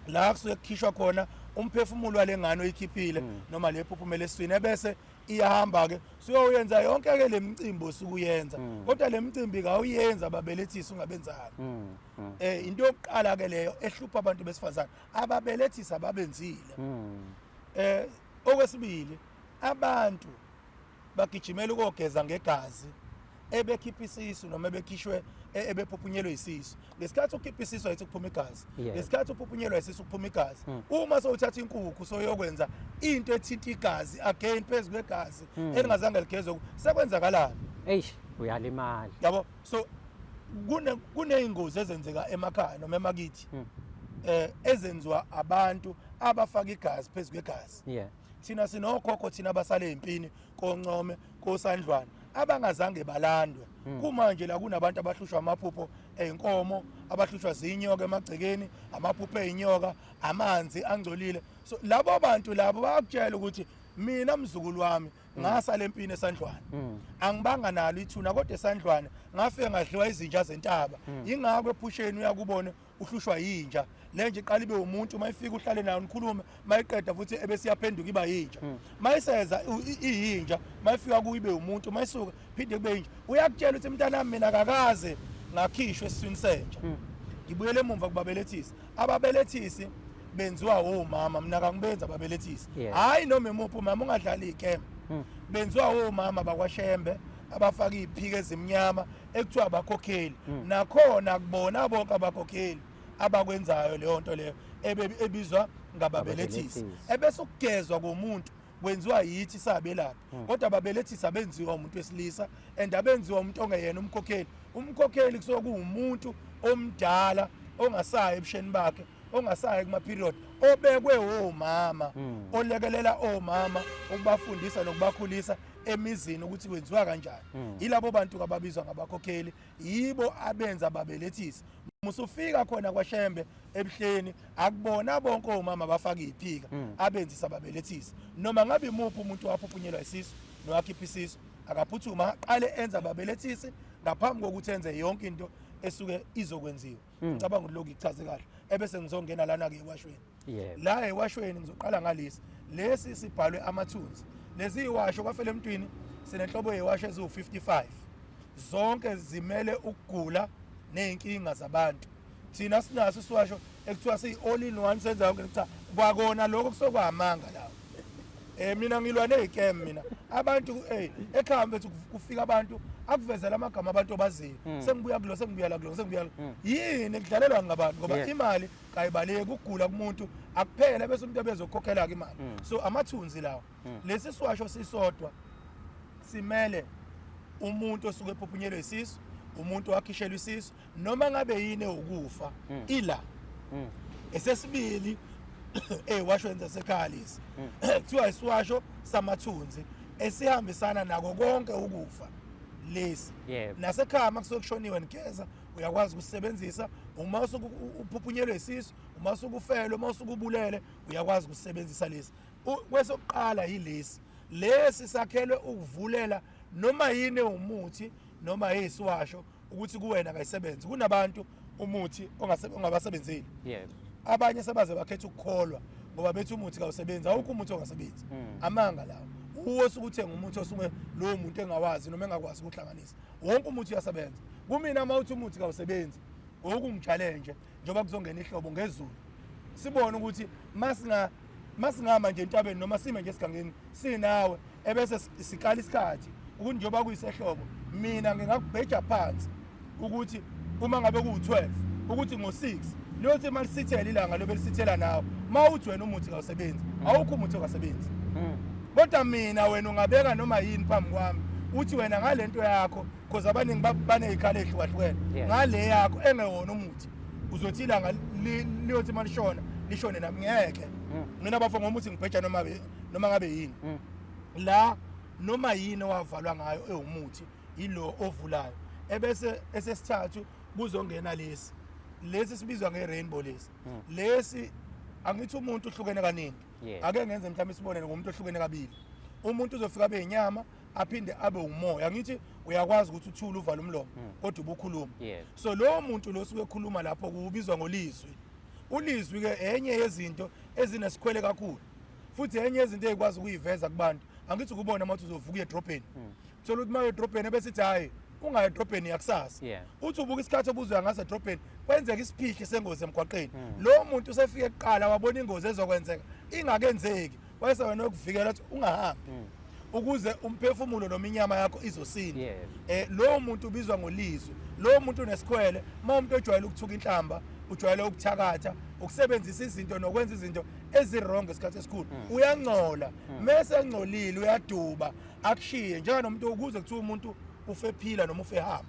la kusuke kukhishwa khona umphefumulo walengane oyikhiphile noma lephuphumele eswini ebese iyahamba ke suyoyenza yonke ke lemicimbi osukuyenza kodwa lemicimbi kawuyenza babelethisi ungabenzanga into yokuqala ke leyo ehlupha abantu besifazane ababelethisi ababenzile okwesibili abantu bagijimela ukogeza ngegazi ebekhipha isisu noma ebekhishwe ebephuphunyelwe isisu ngesikhathi ukhipha isisu ayithi kuphuma igazi ngesikhathi uphuphunyelwe isisu kuphuma igazi uma sowuthatha inkukhu soyokwenza into ethinta igazi again phezulu kwegazi elingazange ligezwe sekwenzakalani uyalimala yabo so kuneyingozi ezenzeka emakhaya noma emakithi ezenziwa abantu abafaka igazi phezulu kwegazi thina sinokhokho thina abasale empini koncome kosandlwana abangazange balandwe kumanje la kunabantu abahlushwa amaphupho enkomo abahlushwa zinyoka emagcekeni amaphupho einyoka amanzi angcolile so labo bantu labo bayakutshela ukuthi mina mzukulu wami ngasale empini esandlwana angibanga nalo ithuna kodwa esandlwana ngafike ngadliwa izinja zentaba ingakho ephusheni uyakubona uhlushwa yinja lenje iqala ibe umuntu mayifika uhlale nayo nikhulume mayiqeda futhi ebesiyaphenduka iba yinja mayiseza iyinja mayifika kuyibe umuntu mayisuka phinde kube yinja uyakutshela ukuthi mntanami mina akakaze ngakhishwe esiswini senja ngibuyele emuva kubabelethisi ababelethisi benziwa omama mina kangibenza ababelethisi hayi noma emuphi umama ungadlali igame benziwa omama bakwashembe abafaka iziphika ezimnyama ekuthiwa abakhokheli nakhona kubona bonke abakhokheli abakwenzayo leyo nto leyo ebizwa ngababelethisi ebese ukugezwa komuntu kwenziwa yithi sabelaphi kodwa ababelethisi abenziwa umuntu wesilisa and abenziwa umuntu ongeyena umkhokheli kusokuwumuntu omdala ongasayi ebusheni bakhe ongasayi kuma period obekwe omama olekelela omama ukubafundisa nokubakhulisa emizini ukuthi kwenziwa kanjani yilabo bantu ababizwa ngabakhokheli yibo abenza babelethisi musufika khona kwaShembe ebuhleni akubona bonke omama bafaka iziphika abenzisa babelethisi noma ngabe imuphi umuntu waphuphunyelwa isisu nowakhipha isisu akaphuthuma aqale enza babelethisi ngaphambi kokuthi enze yonke into esuke izokwenziwa ngicabanga ukuthi lokho ichaze kahle ebese ngizongena lana ke ewashweni la ewashweni ngizoqala ngalesi lesi sibhalwe amathunzi lezi iwasho kwafela emntwini sinenhlobo yewasho eziwu55 zonke zimele ukugula nenkinga zabantu thina sinaso isiwasho ekuthiwa siyi all in one senza yonke kuthiwa kwakona lokho kusokwamanga lawo mina ngilwa nezikeme mina abantu ekhaya bethu kufika abantu akuvezela amagama abantu obaziyo sengibuya kulo sengibuya la kulo sengibuya yini kudlalelwa ngabantu ngoba imali kayibaleki ukugula kumuntu akuphela bese umuntu ebezokhokhela ke imali so amathunzi lawo lesi siwasho sisodwa simele umuntu osuke ephuphunyelwe isisu umuntu wakhishelwa isisu noma ngabe yini ukufa ila esesibili washwenza sekhalisi kuthiwa isiwasho samathunzi esihambisana nako konke ukufa lesi nasekhaya makusokushoniwe nigeza uyakwazi ukusebenzisa uma uphuphunyelwe isisu uma usukufelwe uma usukubulele uyakwazi ukusebenzisa lesi kwesokuqala yilesi lesi sakhelwe ukuvulela noma yini umuthi noma yisiwasho ukuthi kuwena kayisebenzi kunabantu umuthi ongabasebenzeli abanye sebaze bakhetha ukukholwa ngoba bethi umuthi kawusebenzi awukho umuthi ongasebenzi amanga lawo uwo sukuthenga umuthi osuke lo muntu engawazi noma engakwazi ukuhlanganisa wonke umuthi uyasebenza kumina mawuthi umuthi kawusebenzi okungchallenge njengoba kuzongena ihlobo ngezulu sibone ukuthi masingama nje entabeni noma sime nje esigangeni sinawe ebese siqala isikhathi ukuthi njengoba kuyisehlobo mina ngingakubheja phansi ukuthi uma ngabe ku12 ukuthi ngo6 lothi imali sithela ilanga lobe lisithela nawe mawuthi wena umuthi kawusebenzi awukho umuthi ongasebenzi kodwa mina wena ungabeka noma yini phambi kwami uthi wena ngalento yakho because abaningi banezikhala ehlukahlukene ngale yakho engewona umuthi uzothi ilanga liyothi malishona lishone nami ngeke mina bafo ngomuthi ngibheja noma ngabe yini la noma yini wavalwa ngayo ewumuthi ilo ovulayo ebese esesithathu kuzongena lesi sibizwa nge-rainbow lesi angithi umuntu uhlukene kaningi ake ngenze mhlawumbe isibonelo ngomuntu ohlukene kabili umuntu uzofika abe inyama aphinde abe umoya ngithi uyakwazi ukuthi uthule uvala umlomo kodwa ubukhuluma so lo muntu lo suke ekhuluma lapho kubizwa ngolizwi ulizwi ke enye yezinto ezinesikhwele kakhulu futhi enye yezinto ezikwazi ukuyiveza kubantu angithi kubona uma uzovuka edrobheni thola ukuthi uma edrobheni bese sithi hayi ungaye edrobheni yakusasa uthi ubuka isikhathi obuzwa ngase edrobheni kwenzeka isiphihli sengozi emgwaqeni lo muntu usefike eqala wabona ingozi ezokwenzeka ingakenzeki wayese wena ukuvikela ukuthi ungahambi ukuze umphefumulo noma inyama yakho izosinda lo muntu ubizwa ngolizwi lo muntu unesikhwele uma umuntu ojwayele ukuthuka inhlamba ujwayele ukuthakatha ukusebenzisa izinto nokwenza izinto ezirong esikhathi esikhulu uyangcola mase engcolile uyaduba akushiye njenganomuntu ukuze kuthiwa umuntu ufephila noma ufehamba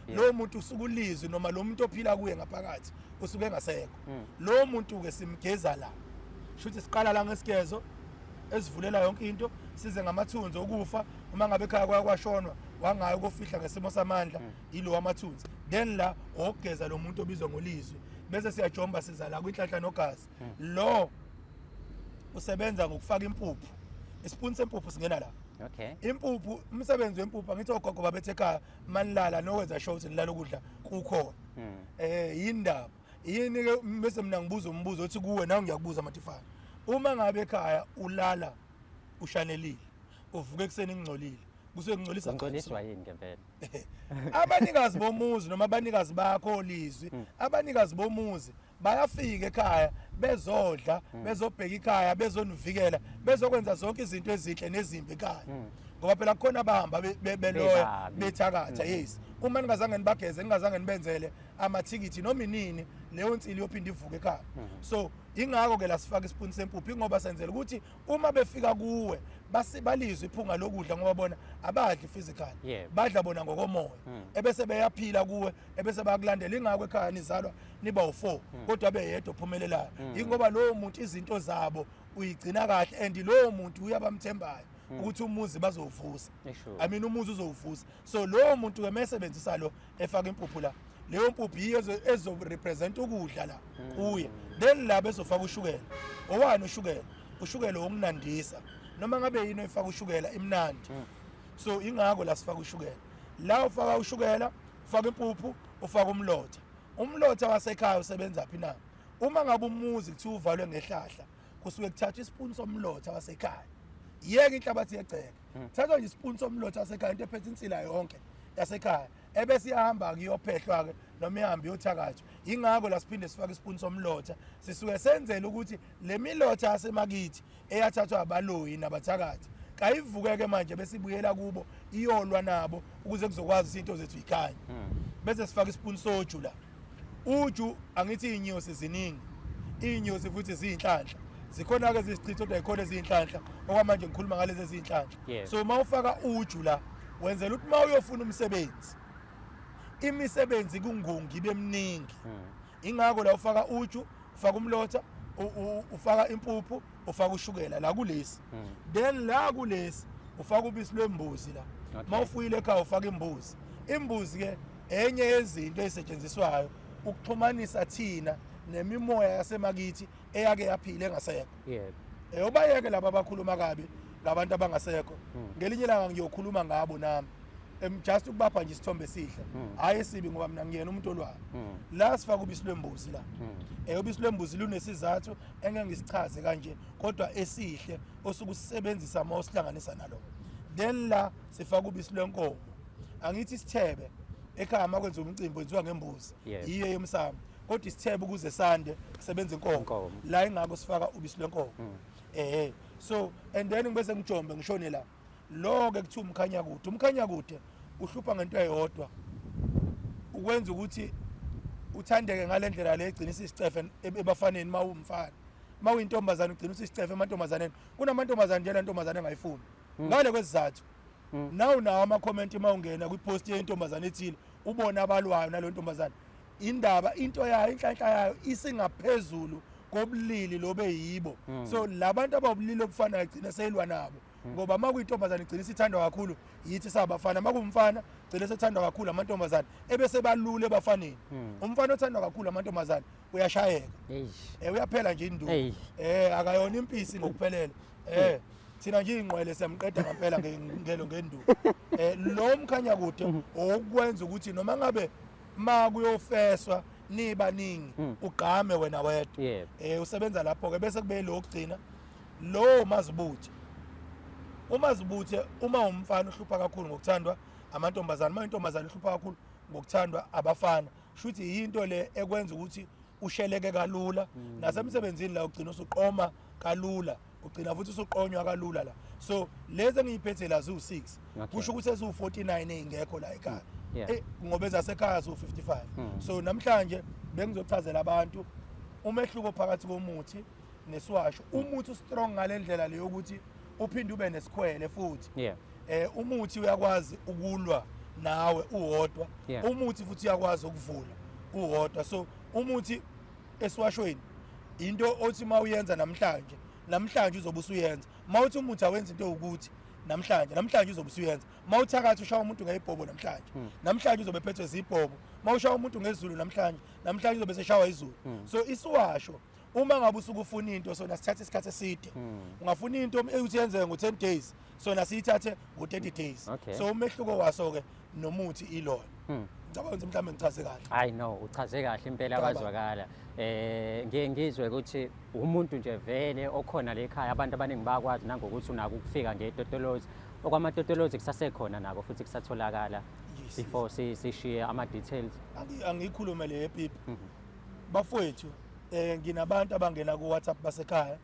lo muntu usukulizwi noma lo muntu ophila kuye ngaphakathi usuke engasekho lo muntu ke simgeza la shuthi siqala la ngesigezo esivulela yonke into size ngamathunzi okufa uma ngabe ekhaya kwashonwa wangayo ukufihla ngesimo samandla yilo wamathunzi then la ogeza lo muntu obizwa ngolizwi bese siyajomba siza la kwinhlanhla nogazi lo usebenza ngokufaka impuphu isipuni sempuphu singena la impuphu umsebenzi wempuphu angithi ogogo babethe ekhaya manilala nokwenza show ukuthi nilala ukudla kukhona yindaba yini ke bese mina ngibuza umbuzo uthi kuwe nawe ngiyakubuza matifana uma ngabe ekhaya ulala ushanelile uvuka ekseni ngingcolile kusuke ngingcolisa ngcoliswa yini ngempela abanikazi bomuzi noma abanikazi bakho lizwi abanikazi bomuzi bayafika ekhaya bezodla bezobheka ikhaya bezonivikela bezokwenza zonke izinto ezinhle nezimbi ekhaya ngoba phela khona abahamba beloya bethakatha yes uma ningazange nibageze ningazange nibenzele amathikithi noma inini leyo nsili yophinda ivuke ekhaya so ingakho ke la sifaka isipuni sempuphu ingoba senzela ukuthi uma befika kuwe balizwe iphunga lokudla ngoba bona abadli physical badla bona ngokomoya ebese beyaphila kuwe ebese bayakulandela ingakho ekhaya nizalwa niba u4 kodwa beyedwa ophumelelayo ingoba lowo muntu izinto zabo uyigcina kahle and lowo muntu uyabamthembayo ukuthi umuzi bazowuvusa I mean umuzi uzowuvusa so lowo muntu ke mesebenzisa lo efaka impuphu la leyo mpuphu yiyo ezo represent ukudla la kuye then la bezofaka ushukela owani ushukela wokunandisa noma ngabe yini efaka ushukela imnandi so ingakho la sifaka ushukela la ufaka ushukela ufaka impuphu ufaka umlotha wasekhaya usebenza phi na uma ngabe umuzi kuthi uvalwe ngehlahla kusuke kuthatha isipuni somlotha wasekhaya yeke inhlabathi yeceka thatha nje isipuni somlotha wasekhaya into ephethe insila yonke yasekhaya ebese iyahamba kuyophehlwa ke noma ihamba yothakatha ingakho la siphinde sifake isipuni somlotha sisuke senzele ukuthi le milotha yasemakithi eyathathwa abaloyi nabathakathi kayivukeke manje bese ibuyela kubo iyolwa nabo ukuze kuzokwazi into zethu ikhanya bese sifaka isipuni soju la uju angithi inyosi ziningi inyosi futhi ziyinhlanhla zikhona ke zisichitho kodwa ikhona ezinhlanhla okwamanje ngikhuluma ngalezi ezinhlanhla so mawufaka uju la wenzela ukuthi mawuyofuna umsebenzi imisebenzi kungungi bemningi ingakho la ufaka uju ufaka umlotha ufaka impuphu ufaka ushukela la kulesi then la kulesi ufaka ubisi lwembuzi la mawufuyile ekhaya ufaka imbuzi ke enye yezinto ezisetshenziswayo ukuxhumanisa thina nemimoya yasemakithi eyake yaphila engasekho obayeke laba abakhuluma kabi labantu abangasekho ngelinye ilanga ngiyokhuluma ngabo nami just ukubapha nje isithombe esihle hayi esibi ngoba mina ngiyena umuntu olwayo la sifaka ubisi lwembuzi la ubisi lwembuzi lunesizathu engeke ngisichaze kanje kodwa esihle osuku sisebenzisa uma usihlanganisa nalo then la sifaka ubisi lwenkomo angithi isithebe ekhaya makwenza umcimbi wenziwa ngembuzi yiyo yomsamo kodwa isithebe ukuze sande kusebenza inkomo la ingakho sifaka ubisi lwenkomo so and then ngibese ngijombe ngishone la lo ke kuthiwa umkhanya kude uhlupha ngento eyodwa ukwenza ukuthi uthandeke ngalendlela le egcina isicefe ebafaneni mawumfana mawuyintombazana ugcina isicefe emantombazaneni kunamantombazana nje la ntombazana engayifuni ngale kwesizathu nawu nawo ama-comment mawungena kwi-post yentombazane ethile ubona abalwayo naleyo ntombazane indaba into yayo inhlanhla yayo isingaphezulu kobulili lobe yibo so labantu ababulili obufanayo igcina seyilwa nabo ngoba makuyintombazane igcina isithandwa kakhulu yithi sabafana makumfana gcina sethandwa kakhulu amantombazane ebese balule ebafaneni umfana othandwa kakhulu amantombazane uyashayeka uyaphela nje induku akayona impisi ngokuphelele thina nje ingqwele siyamqeda ngempela ngelo ngenduku lo mkhanya kude okwenza ukuthi noma ngabe kuyofeswa nibaningi ugqame wena wedwa usebenza lapho ke bese kube lo kugcina lo umazibuthe uma umfana uhlupha kakhulu ngokuthandwa amantombazane intombazane uhlupha kakhulu ngokuthandwa abafana shuthi into le ekwenza ukuthi usheleke kalula nasemsebenzini la ugcina usuqoma kalula ugcina futhi usuqonywa kalula la so lezi engiyiphethe la zu6 kusho ukuthi ezu49 engekho la ekhaya ngoba ezasekhaya zu55 so namhlanje bengizochazela abantu umehluko phakathi komuthi nesiwasho umuthi ustrong ngalendlela leyo ukuthi uphinde ube nesikhwele futhi umuthi uyakwazi ukulwa nawe uwodwa umuthi futhi uyakwazi ukuvula uwodwa so umuthi esiwashweni into othi mawuyenza namhlanje uzobe usuyenza mawuthi umuthi awenza into ukuthi namhlanje uzobe usuyenza mawuthakatha ushawa umuntu ngezibhobo namhlanje uzobe phethwe izibhobo mawushawa umuntu ngezulu namhlanje uzobe seshawa izulu so isiwasho uma ngabe usukufuna into sona sithathe isikhathi eside ungafuna into uthi yenzeke ngo10 days sona siyithathe ngo30 days so umehluko waso ke nomuthi ilona ngicabanga ukuthi mhlawumbe ngichaze kahle I know uchaze kahle impela kwazwakala ngizwe ukuthi umuntu nje vele okhona le ekhaya abantu abaningi bakwazi nangokuthi unako ukufika ngetotolozi okwamatotolozi kusasekhona nako futhi kusatholakala before sishiye ama details angikhulume le epipi bafowethu nginabantu abangena ku WhatsApp basekhaya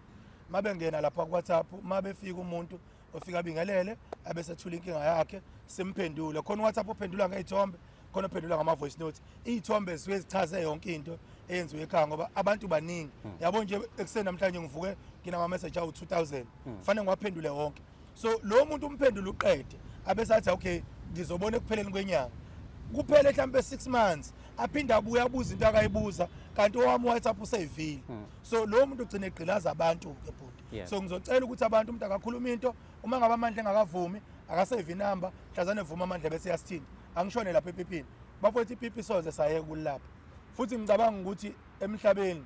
mabengena lapha ku WhatsApp mabefika umuntu ofika abingelele abesethula inkinga yakhe simphendule khona WhatsApp uphendula ngezithombe khona uphendula ngama voice notes izithombe zichaze yonke into eyenziwe ekhaya ngoba abantu baningi yabo nje ekuseni namhlanje ngivuke nginama message awu 2000 kufanele ngiwaphendule wonke so lo muntu umphendula uqede abesathi okay ngizobona ekupheleni kwenyanga kuphele mhlambe 6 months aphinda abuya abuza into akayibuza kanti owami WhatsApp useyivile so lo muntu ugcina egqilaza abantu ke bhuti so ngizocela ukuthi abantu umuntu akakhuluma into uma ngabe amandla engakavumi akasave inamba mhlazane evuma amandla bese yasithinta angishone lapha ePPini bafowethu iPP soze saye kulapha futhi ngicabanga ukuthi emhlabeni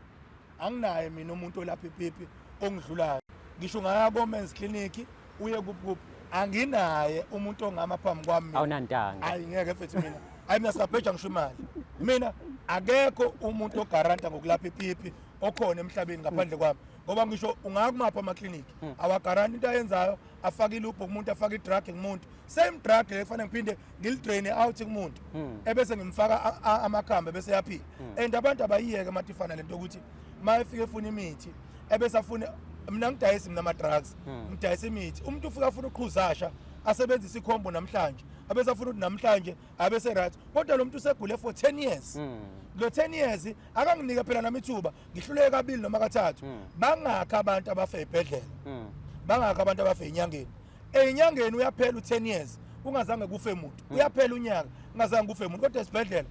anginaye mina umuntu olapha ePP ongidlulayo ngisho ngaya ko men's clinic uye kuphi anginaye umuntu ongama phambi kwami awunantanga hayi ngeke mfethu mina hayi mina sabheja ngisho imali mina akekho umuntu ogaranta ngokulapha ePP okhona emhlabeni ngaphandle kwami ngoba ngisho ungakumapha ama clinic awagaranti into ayenzayo afaka ilupho kumuntu afaka idrug kumuntu same drug le kufanele ngiphinde ngilidrain out kumuntu ebese ngimfaka amakhamba bese yaphila and abantu abayiyeke matifana lento ukuthi mayefike efuna imithi ebese afune mina ngidayisi mina ama drugs ngidayisa imithi umuntu ufika afuna uqhuzasha asebenzisa ikhombo namhlanje abese afuna ukuthi namhlanje abese right kodwa lo muntu usegule for 10 years lo 10 years akanginike phela nami ithuba ngihluleke kabili noma kathathu bangakho abantu abafe ebhedlela bangakho abantu abafe enyangeni enyangeni uyaphela u10 years ungazange kufe umuntu uyaphela unyaka ungazange kufe umuntu kodwa esibhedlela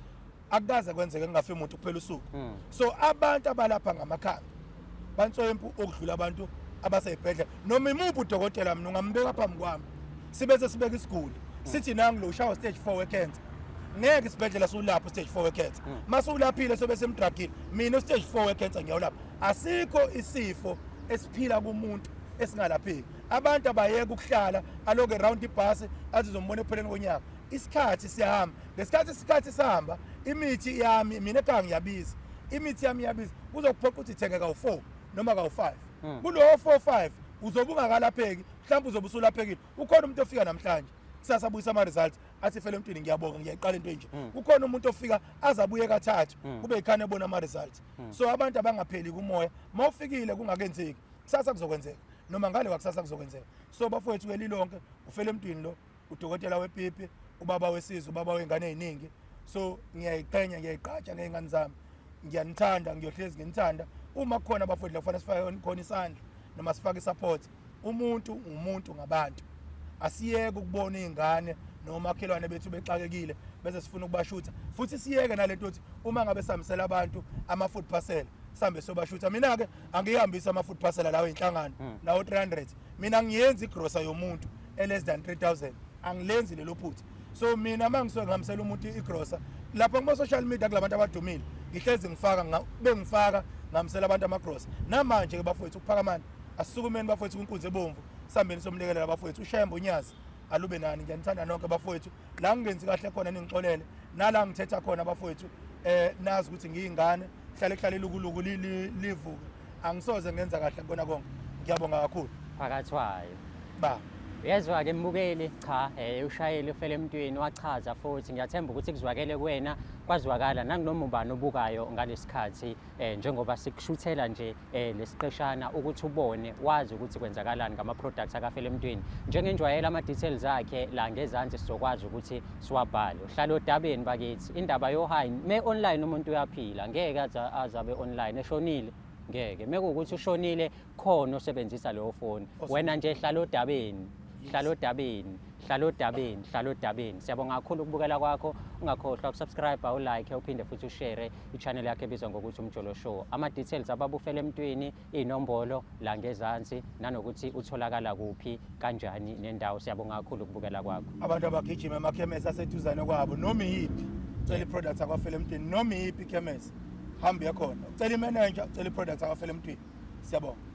akukaze kwenzeke ngafe umuntu kuphela usuku so abantu abalapha ngamakhaya bantswempu okudlula abantu abasebhedlela noma imuphi udokotela mina ungambeka phambi kwami sibese sibeka isiguli sithi nangu lo ushawa stage 4 we-cancer ngeke isibhedlela sulapho stage 4 we-cancer masulaphile sobe semdragini mina stage 4 we-cancer ngiyawulapha asikho isifo esiphila kumuntu esingalapheki abantu abayeka ukuhlala aloke round ibhasi azizombona ekupheleni konyaka isikhathi siyahamba ngesikhathi sihamba imithi yami mina ekhaya ngiyabiza imithi yami iyabiza kuzokuphoqa ukuthi ithenge kawu4 noma kawu5 kulo 4-5 uzobe ungakalapheki mhlawumbe uzobe usulaphekile ukhona umuntu ofika namhlanje kusasa abuyisa ama results athi fele emntwini ngiyabonga ngiyaqala into enje ukhona umuntu ofika azabuye kathathu kube ikhane ebona ama results so abantu abangapheli kumoya mawufikile kungakenzeki kusasa kuzokwenzeka noma ngale kwakusasa kuzokwenzeka so bafowethu ke lilonke ufele emntwini lo udokotela wePipi ubaba wesizwe ubaba wengane eziningi so ngiyayiqhenya ngiyayiqhatsha ngezingane zami ngiyanithanda ngiyohlezi nginithanda uma kukhona abafowethu la kufanele sifake khona isandla noma sifake support umuntu ngabantu asiyeke ukubona izingane nomakhelwane bethu bexakekile bese sifuna ukubashutha futhi siyeke nalento ukuthi uma ngabe sihambisela abantu ama-food parcel sambe sobashutha mina ke angihambisa ama-food parcel lawo inhlangano nawo 300 mina ngiyenza igrosa yomuntu less than 3000 angilenzi lelo phutha so mina mangisuke ngihambisela umuntu igrosa lapha kuma social media kulabantu abadumile ngihlezi ngifaka ngihambisela abantu amagrosa namanje ke bafowethu ukuphakamani asisukumeni bafowethu kunkunzi ebomvu sambeni somlekelela bafowethu uShembo Nyazi alube nani ngiyanithanda nonke bafowethu la ngingenzi kahle khona ningixolele nala ngithetha khona bafowethu nazi ukuthi ngiyingane hlale lukuluku livuka angisoze ngenza kahle kona konke ngiyabonga kakhulu phakathwayo ba uyezwa-ke mbukeli cha ushayeli ufele emntwini wachaza futhi ngiyathemba ukuthi kuzwakele kuwena kwazwakala nanginoma ubani obukayo ngalesikhathi njengoba sikushuthela nje lesiqeshana ukuthi ubone wazi ukuthi kwenzakalani ngama-products akafele emntwini njengenjwayela ama-details akhe la ngezansi sizokwazi ukuthi siwabhale uhlala odabeni bakithi indaba yohayini me-online umuntu uyaphila ngeke azabe online eshonile ngeke mekuwukuthi ushonile khona osebenzisa leyo foni wena nje hlala odabeni hlala odabeni siyabonga kakhulu ukubukela kwakho ungakhohlwa ukusubscribe ulike uphinde futhi ushare i-channel yakhe ebizwa ngokuthi Umjolo Show ama-details ababufele emntwini inombolo la ngezansi nanokuthi utholakala kuphi kanjani nendawo siyabonga kakhulu ukubukela kwakho abantu abagijima emakhemesi aseduzane kwabo noma yiphi ucela i-products akwafele emntwini noma yiphi ikhemesi hambe yakhona ucela i-manager ucela i-products akwafele emntwini siyabonga